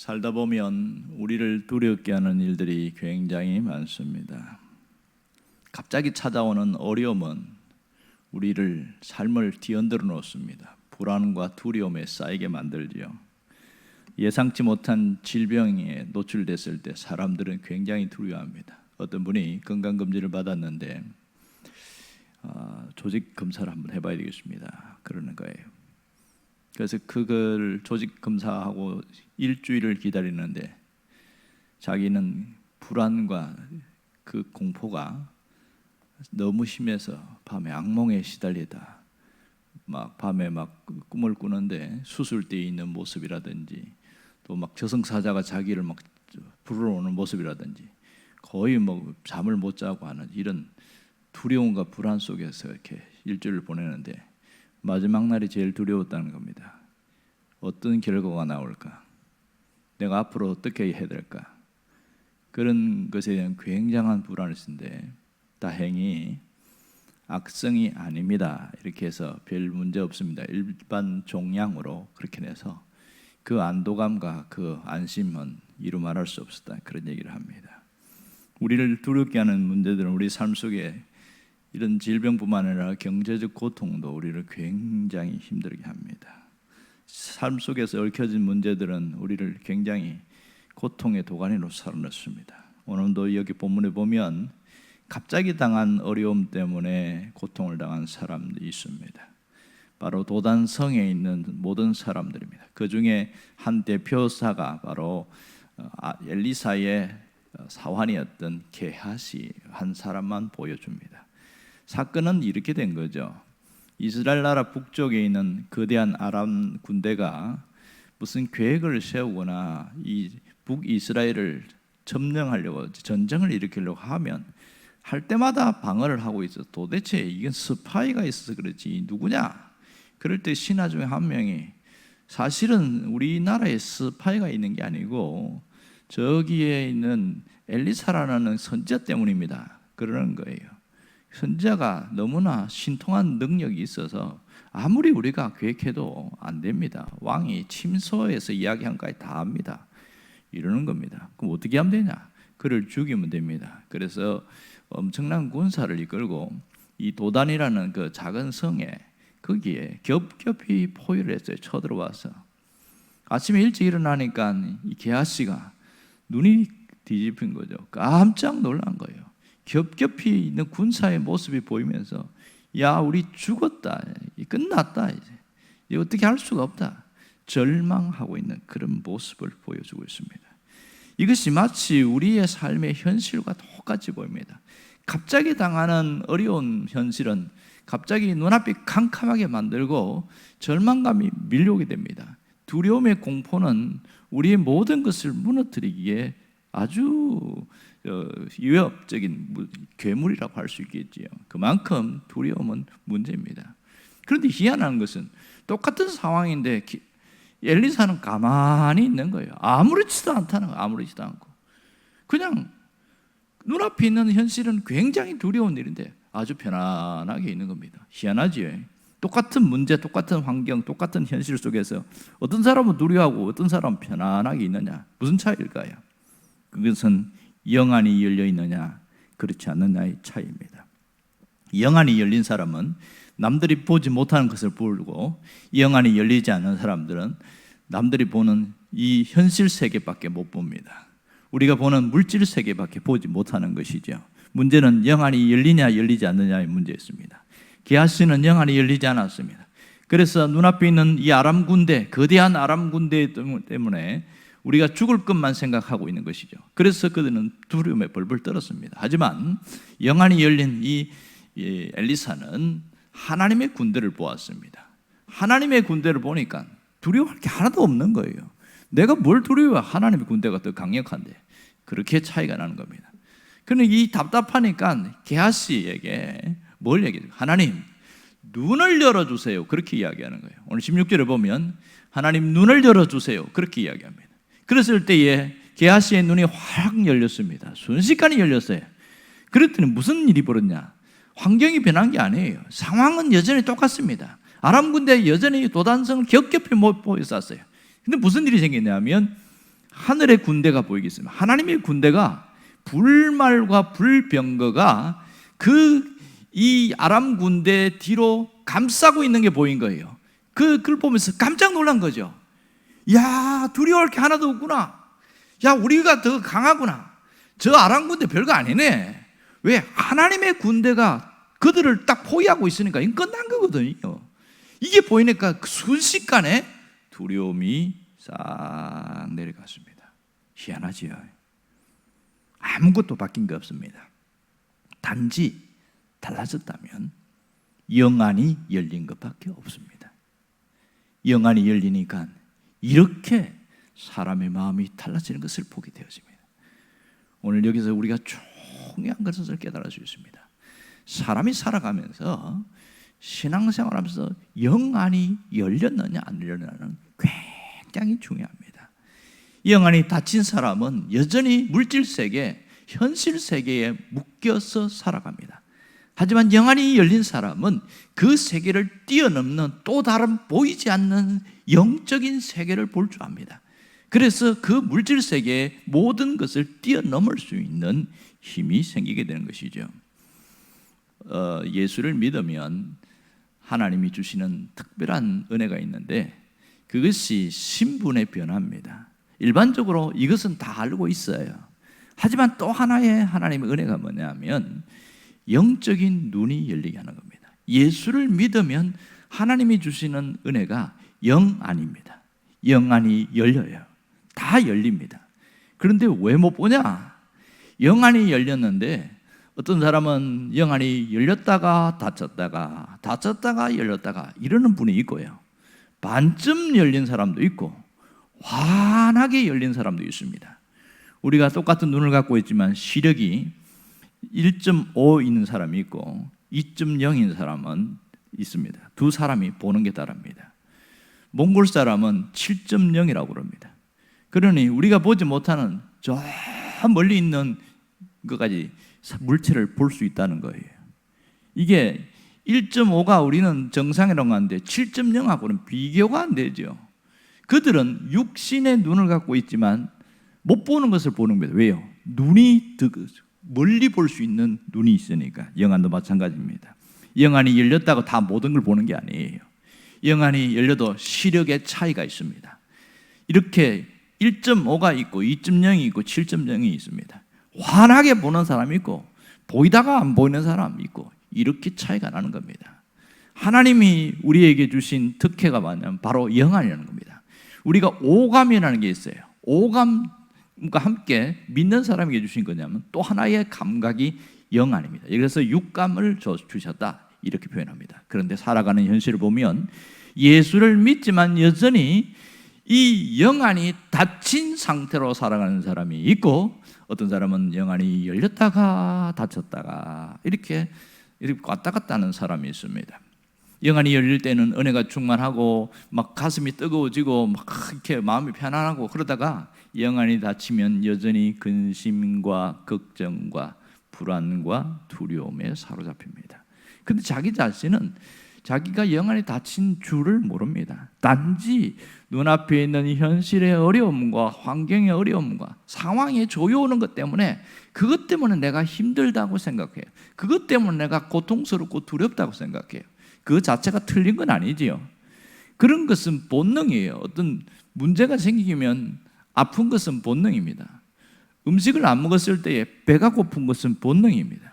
살다 보면 우리를 두렵게 하는 일들이 굉장히 많습니다. 갑자기 찾아오는 어려움은 우리를 삶을 뒤흔들어 놓습니다. 불안과 두려움에 쌓이게 만들지요. 예상치 못한 질병에 노출됐을 때 사람들은 굉장히 두려워합니다. 어떤 분이 건강검진을 받았는데 조직 검사를 한번 해봐야 되겠습니다. 그러는 거예요. 그래서 그걸 조직 검사하고 일주일을 기다리는데 자기는 불안과 그 공포가 너무 심해서 밤에 악몽에 시달리다 막 밤에 막 꿈을 꾸는데 수술대에 있는 모습이라든지 또 막 저승사자가 자기를 막 불러오는 모습이라든지 거의 뭐 잠을 못 자고 하는 이런 두려움과 불안 속에서 이렇게 일주일을 보내는데 마지막 날이 제일 두려웠다는 겁니다. 어떤 결과가 나올까? 내가 앞으로 어떻게 해야 될까? 그런 것에 대한 굉장한 불안을 쓴데 다행히 악성이 아닙니다. 이렇게 해서 별 문제 없습니다. 일반 종양으로 그렇게 내서 그 안도감과 그 안심은 이루 말할 수 없었다. 그런 얘기를 합니다. 우리를 두렵게 하는 문제들은 우리 삶 속에 이런 질병뿐만 아니라 경제적 고통도 우리를 굉장히 힘들게 합니다. 삶 속에서 얽혀진 문제들은 우리를 굉장히 고통의 도가니로 살아났습니다. 오늘도 여기 본문에 보면 갑자기 당한 어려움 때문에 고통을 당한 사람들이 있습니다. 바로 도단성에 있는 모든 사람들입니다. 그 중에 한 대표사가 바로 엘리사의 사환이었던 게하시 한 사람만 보여줍니다. 사건은 이렇게 된 거죠. 이스라엘 나라 북쪽에 있는 거대한 아람 군대가 무슨 계획을 세우거나 이 북이스라엘을 점령하려고 전쟁을 일으키려고 하면 할 때마다 방어를 하고 있어. 도대체 이건 스파이가 있어서 그렇지 누구냐? 그럴 때 신하 중에 한 명이 사실은 우리나라에 스파이가 있는 게 아니고 저기에 있는 엘리사라는 선지자 때문입니다. 그러는 거예요. 선지자가 너무나 신통한 능력이 있어서 아무리 우리가 계획해도 안 됩니다. 왕이 침소에서 이야기한 것까지 다 합니다. 이러는 겁니다. 그럼 어떻게 하면 되냐? 그를 죽이면 됩니다. 그래서 엄청난 군사를 이끌고 이 도단이라는 그 작은 성에 거기에 겹겹이 포위를 했어요. 쳐들어와서 아침에 일찍 일어나니까 이 게하시가 눈이 뒤집힌 거죠. 깜짝 놀란 거예요. 겹겹이 있는 군사의 모습이 보이면서 야 우리 죽었다, 끝났다, 이제 어떻게 할 수가 없다, 절망하고 있는 그런 모습을 보여주고 있습니다. 이것이 마치 우리의 삶의 현실과 똑같이 보입니다. 갑자기 당하는 어려운 현실은 갑자기 눈앞이 캄캄하게 만들고 절망감이 밀려오게 됩니다. 두려움의 공포는 우리의 모든 것을 무너뜨리기에 아주 위협적인 괴물이라고 할 수 있겠지요. 그만큼 두려움은 문제입니다. 그런데 희한한 것은 똑같은 상황인데 엘리사는 가만히 있는 거예요. 아무렇지도 않다는 거예요. 아무렇지도 않고 그냥 눈앞에 있는 현실은 굉장히 두려운 일인데 아주 편안하게 있는 겁니다. 희한하지요. 똑같은 문제, 똑같은 환경, 똑같은 현실 속에서 어떤 사람은 두려워하고 어떤 사람은 편안하게 있느냐, 무슨 차이일까요? 그것은 영안이 열려 있느냐 그렇지 않느냐의 차이입니다. 영안이 열린 사람은 남들이 보지 못하는 것을 보고, 영안이 열리지 않는 사람들은 남들이 보는 이 현실 세계밖에 못 봅니다. 우리가 보는 물질 세계밖에 보지 못하는 것이죠. 문제는 영안이 열리냐 열리지 않느냐의 문제였습니다. 게하시는 영안이 열리지 않았습니다. 그래서 눈앞에 있는 이 아람 군대, 거대한 아람 군대 때문에 우리가 죽을 것만 생각하고 있는 것이죠. 그래서 그들은 두려움에 벌벌 떨었습니다. 하지만 영안이 열린 이 엘리사는 하나님의 군대를 보았습니다. 하나님의 군대를 보니까 두려워할 게 하나도 없는 거예요. 내가 뭘 두려워해? 하나님의 군대가 더 강력한데. 그렇게 차이가 나는 겁니다. 그런데 이 답답하니까 게하시에게 뭘 얘기해요? 하나님 눈을 열어주세요. 그렇게 이야기하는 거예요. 오늘 16절에 보면 하나님 눈을 열어주세요. 그렇게 이야기합니다. 그랬을 때에 게하시의 눈이 확 열렸습니다. 순식간에 열렸어요. 그랬더니 무슨 일이 벌어졌냐? 환경이 변한 게 아니에요. 상황은 여전히 똑같습니다. 아람 군대 여전히 도단성을 겹겹이 못 보였었어요. 근데 무슨 일이 생겼냐면 하늘의 군대가 보이겠습니다. 하나님의 군대가 불말과 불병거가 이 아람 군대 뒤로 감싸고 있는 게 보인 거예요. 그걸 보면서 깜짝 놀란 거죠. 야, 두려워할 게 하나도 없구나. 야, 우리가 더 강하구나. 저 아람 군대 별거 아니네. 왜? 하나님의 군대가 그들을 딱 포위하고 있으니까 이건 끝난 거거든요. 이게 보이니까 순식간에 두려움이 싹 내려갔습니다. 희한하지요. 아무것도 바뀐 게 없습니다. 단지 달라졌다면 영안이 열린 것밖에 없습니다. 영안이 열리니까 이렇게 사람의 마음이 달라지는 것을 보게 되어집니다. 오늘 여기서 우리가 중요한 것을 깨달을 수 있습니다. 사람이 살아가면서 신앙생활하면서 영안이 열렸느냐 안 열렸느냐는 굉장히 중요합니다. 영안이 닫힌 사람은 여전히 물질세계, 현실세계에 묶여서 살아갑니다. 하지만 영안이 열린 사람은 그 세계를 뛰어넘는 또 다른 보이지 않는 영적인 세계를 볼 줄 압니다. 그래서 그 물질세계의 모든 것을 뛰어넘을 수 있는 힘이 생기게 되는 것이죠. 예수를 믿으면 하나님이 주시는 특별한 은혜가 있는데 그것이 신분의 변화입니다. 일반적으로 이것은 다 알고 있어요. 하지만 또 하나의 하나님의 은혜가 뭐냐면 영적인 눈이 열리게 하는 겁니다. 예수를 믿으면 하나님이 주시는 은혜가 영안입니다. 영안이 열려요. 다 열립니다. 그런데 왜 못 보냐? 영안이 열렸는데 어떤 사람은 영안이 열렸다가 닫혔다가 닫혔다가 열렸다가 이러는 분이 있고요. 반쯤 열린 사람도 있고 환하게 열린 사람도 있습니다. 우리가 똑같은 눈을 갖고 있지만 시력이 1.5 있는 사람이 있고 2.0인 사람은 있습니다. 두 사람이 보는 게 다릅니다. 몽골 사람은 7.0이라고 그럽니다. 그러니 우리가 보지 못하는 저 멀리 있는 것까지 물체를 볼 수 있다는 거예요. 이게 1.5가 우리는 정상이라고 하는데 7.0하고는 비교가 안 되죠. 그들은 육신의 눈을 갖고 있지만 못 보는 것을 보는 거예요. 왜요? 눈이 멀리 볼 수 있는 눈이 있으니까. 영안도 마찬가지입니다. 영안이 열렸다고 다 모든 걸 보는 게 아니에요. 영안이 열려도 시력의 차이가 있습니다. 이렇게 1.5가 있고 2.0이 있고 7.0이 있습니다. 환하게 보는 사람이 있고 보이다가 안 보이는 사람이 있고 이렇게 차이가 나는 겁니다. 하나님이 우리에게 주신 특혜가 뭐냐면 바로 영안이라는 겁니다. 우리가 오감이라는 게 있어요. 오감과 함께 믿는 사람에게 주신 거냐면 또 하나의 감각이 영안입니다. 그래서 육감을 주셨다 이렇게 표현합니다. 그런데 살아가는 현실을 보면 예수를 믿지만 여전히 이 영안이 닫힌 상태로 살아가는 사람이 있고 어떤 사람은 영안이 열렸다가 닫혔다가 이렇게 왔다 갔다 하는 사람이 있습니다. 영안이 열릴 때는 은혜가 충만하고 막 가슴이 뜨거워지고 막 이렇게 마음이 편안하고 그러다가 영안이 닫히면 여전히 근심과 걱정과 불안과 두려움에 사로잡힙니다. 근데 자기 자신은 자기가 영안이 닫힌 줄을 모릅니다. 단지 눈앞에 있는 현실의 어려움과 환경의 어려움과 상황이 조여오는 것 때문에 그것 때문에 내가 힘들다고 생각해요. 그것 때문에 내가 고통스럽고 두렵다고 생각해요. 그 자체가 틀린 건 아니지요. 그런 것은 본능이에요. 어떤 문제가 생기면 아픈 것은 본능입니다. 음식을 안 먹었을 때에 배가 고픈 것은 본능입니다.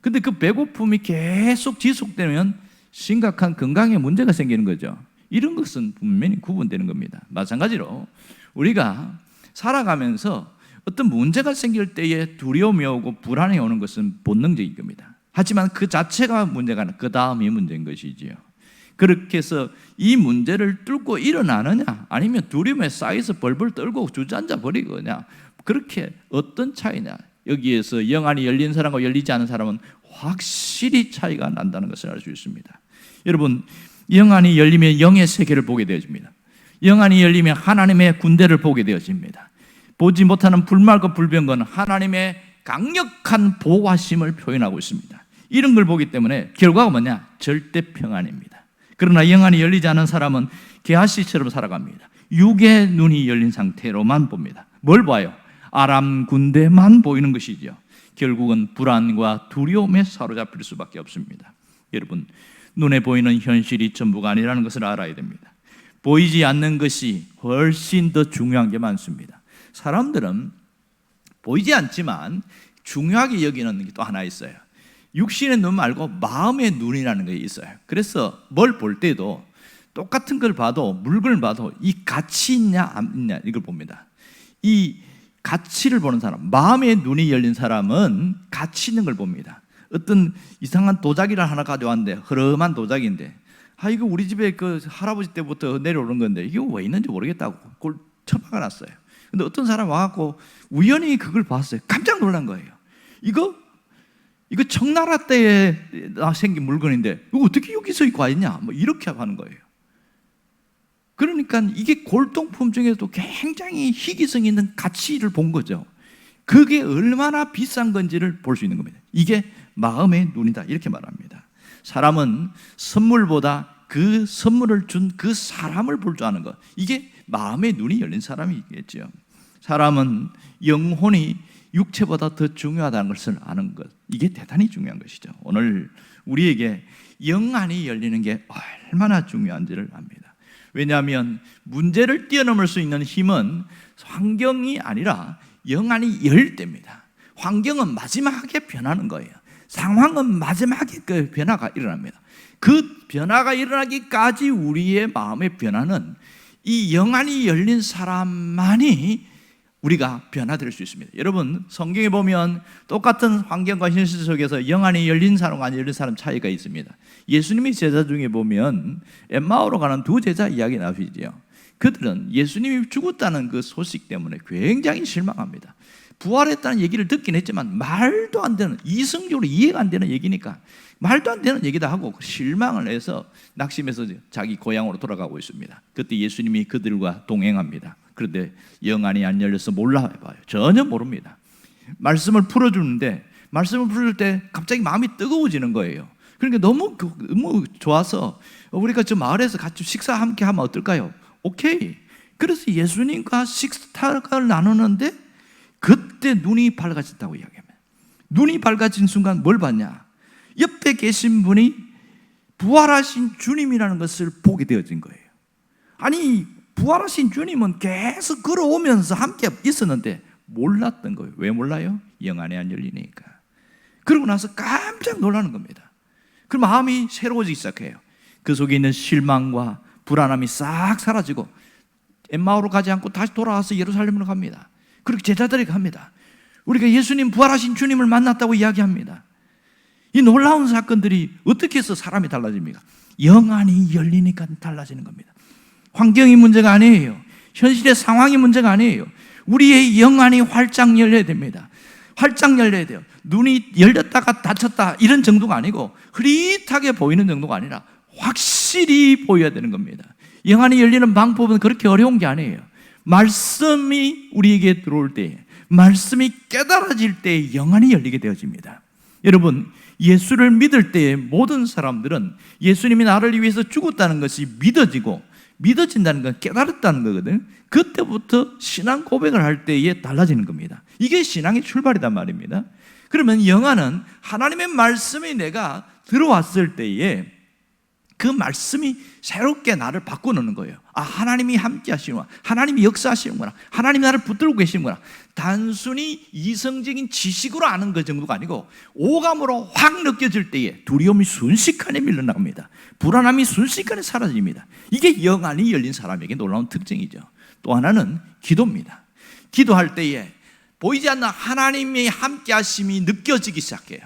근데 그 배고픔이 계속 지속되면 심각한 건강에 문제가 생기는 거죠. 이런 것은 분명히 구분되는 겁니다. 마찬가지로 우리가 살아가면서 어떤 문제가 생길 때에 두려움이 오고 불안이 오는 것은 본능적인 겁니다. 하지만 그 자체가 문제가 아니라 그 다음이 문제인 것이지요. 그렇게 해서 이 문제를 뚫고 일어나느냐 아니면 두려움에 쌓여서 벌벌 떨고 주저앉아 버리거냐 그렇게 어떤 차이냐. 여기에서 영안이 열린 사람과 열리지 않은 사람은 확실히 차이가 난다는 것을 알 수 있습니다. 여러분, 영안이 열리면 영의 세계를 보게 되어집니다. 영안이 열리면 하나님의 군대를 보게 되어집니다. 보지 못하는 불말과 불병거는 하나님의 강력한 보호하심을 표현하고 있습니다. 이런 걸 보기 때문에 결과가 뭐냐? 절대 평안입니다. 그러나 영안이 열리지 않은 사람은 게하시처럼 살아갑니다. 육의 눈이 열린 상태로만 봅니다. 뭘 봐요? 아람 군대만 보이는 것이죠. 결국은 불안과 두려움에 사로잡힐 수밖에 없습니다. 여러분, 눈에 보이는 현실이 전부가 아니라는 것을 알아야 됩니다. 보이지 않는 것이 훨씬 더 중요한 게 많습니다. 사람들은 보이지 않지만 중요하게 여기는 게 또 하나 있어요. 육신의 눈 말고 마음의 눈이라는 게 있어요. 그래서 뭘 볼 때도 똑같은 걸 봐도, 물건을 봐도 이 가치 있냐 안 있냐 이걸 봅니다. 이 가치를 보는 사람, 마음의 눈이 열린 사람은 가치 있는 걸 봅니다. 어떤 이상한 도자기를 하나 가져왔는데, 흐름한 도자기인데, 이거 우리 집에 그 할아버지 때부터 내려오는 건데 이거 왜 있는지 모르겠다고 그걸 처박아 놨어요. 근데 어떤 사람 와갖고 우연히 그걸 봤어요. 깜짝 놀란 거예요. 이거 청나라 때에 생긴 물건인데 이거 어떻게 여기서 와 있냐? 뭐 이렇게 하는 거예요. 그러니까 이게 골동품 중에서도 굉장히 희귀성 있는 가치를 본 거죠. 그게 얼마나 비싼 건지를 볼 수 있는 겁니다. 이게 마음의 눈이다 이렇게 말합니다. 사람은 선물보다 그 선물을 준 그 사람을 볼 줄 아는 것, 이게 마음의 눈이 열린 사람이겠죠. 사람은 영혼이 육체보다 더 중요하다는 것을 아는 것, 이게 대단히 중요한 것이죠. 오늘 우리에게 영안이 열리는 게 얼마나 중요한지를 압니다. 왜냐하면 문제를 뛰어넘을 수 있는 힘은 환경이 아니라 영안이 열 때입니다. 환경은 마지막에 변하는 거예요. 상황은 마지막에 그 변화가 일어납니다. 그 변화가 일어나기까지 우리의 마음의 변화는 이 영안이 열린 사람만이 우리가 변화될 수 있습니다. 여러분, 성경에 보면 똑같은 환경과 현실 속에서 영안이 열린 사람과 안 열린 사람 차이가 있습니다. 예수님의 제자 중에 보면 엠마오로 가는 두 제자 이야기 나오시죠. 그들은 예수님이 죽었다는 그 소식 때문에 굉장히 실망합니다. 부활했다는 얘기를 듣긴 했지만 말도 안 되는, 이성적으로 이해가 안 되는 얘기니까 말도 안 되는 얘기다 하고 실망을 해서 낙심해서 자기 고향으로 돌아가고 있습니다. 그때 예수님이 그들과 동행합니다. 그런데 영안이 안 열려서 몰라봐요. 전혀 모릅니다. 말씀을 풀어주는데 말씀을 풀을 때 갑자기 마음이 뜨거워지는 거예요. 그러니까 너무 좋아서 우리가 저 마을에서 같이 식사 함께 하면 어떨까요? 오케이. 그래서 예수님과 식사를 나누는데 그때 눈이 밝아졌다고 이야기합니다. 눈이 밝아진 순간 뭘 봤냐? 옆에 계신 분이 부활하신 주님이라는 것을 보게 되어진 거예요. 아니, 부활하신 주님은 계속 걸어오면서 함께 있었는데 몰랐던 거예요. 왜 몰라요? 영안이 안 열리니까. 그러고 나서 깜짝 놀라는 겁니다. 그 마음이 새로워지기 시작해요. 그 속에 있는 실망과 불안함이 싹 사라지고 엠마오로 가지 않고 다시 돌아와서 예루살렘으로 갑니다. 그렇게 제자들이 갑니다. 우리가 예수님 부활하신 주님을 만났다고 이야기합니다. 이 놀라운 사건들이 어떻게 해서 사람이 달라집니까? 영안이 열리니까 달라지는 겁니다. 환경이 문제가 아니에요. 현실의 상황이 문제가 아니에요. 우리의 영안이 활짝 열려야 됩니다. 활짝 열려야 돼요. 눈이 열렸다가 닫혔다 이런 정도가 아니고 흐릿하게 보이는 정도가 아니라 확실히 보여야 되는 겁니다. 영안이 열리는 방법은 그렇게 어려운 게 아니에요. 말씀이 우리에게 들어올 때, 말씀이 깨달아질 때 영안이 열리게 되어집니다. 여러분, 예수를 믿을 때 모든 사람들은 예수님이 나를 위해서 죽었다는 것이 믿어진다는 건 깨달았다는 거거든. 그때부터 신앙 고백을 할 때에 달라지는 겁니다. 이게 신앙의 출발이란 말입니다. 그러면 영안은 하나님의 말씀이 내가 들어왔을 때에 그 말씀이 새롭게 나를 바꿔놓는 거예요. 하나님이 함께 하시는구나, 하나님이 역사하시는구나, 하나님이 나를 붙들고 계시는구나. 단순히 이성적인 지식으로 아는 그 정도가 아니고 오감으로 확 느껴질 때에 두려움이 순식간에 밀려나갑니다. 불안함이 순식간에 사라집니다. 이게 영안이 열린 사람에게 놀라운 특징이죠. 또 하나는 기도입니다. 기도할 때에 보이지 않는 하나님의 함께 하심이 느껴지기 시작해요.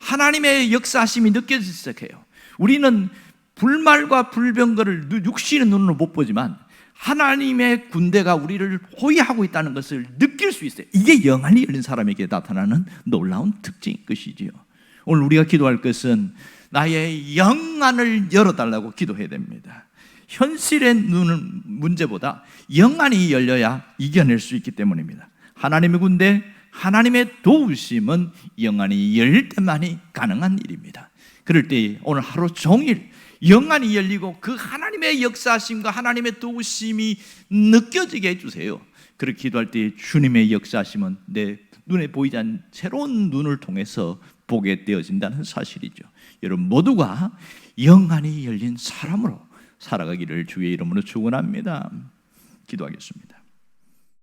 하나님의 역사하심이 느껴지기 시작해요. 우리는 불말과 불병거를 육신의 눈으로 못 보지만 하나님의 군대가 우리를 호위하고 있다는 것을 느낄 수 있어요. 이게 영안이 열린 사람에게 나타나는 놀라운 특징인 것이지요. 오늘 우리가 기도할 것은 나의 영안을 열어달라고 기도해야 됩니다. 현실의 눈은 문제보다 영안이 열려야 이겨낼 수 있기 때문입니다. 하나님의 군대, 하나님의 도우심은 영안이 열릴 때만이 가능한 일입니다. 그럴 때 오늘 하루 종일 영안이 열리고 그 하나님의 역사하심과 하나님의 도우심이 느껴지게 해주세요. 그렇게 기도할 때 주님의 역사하심은 내 눈에 보이지 않는 새로운 눈을 통해서 보게 되어진다는 사실이죠. 여러분 모두가 영안이 열린 사람으로 살아가기를 주의 이름으로 축원합니다. 기도하겠습니다.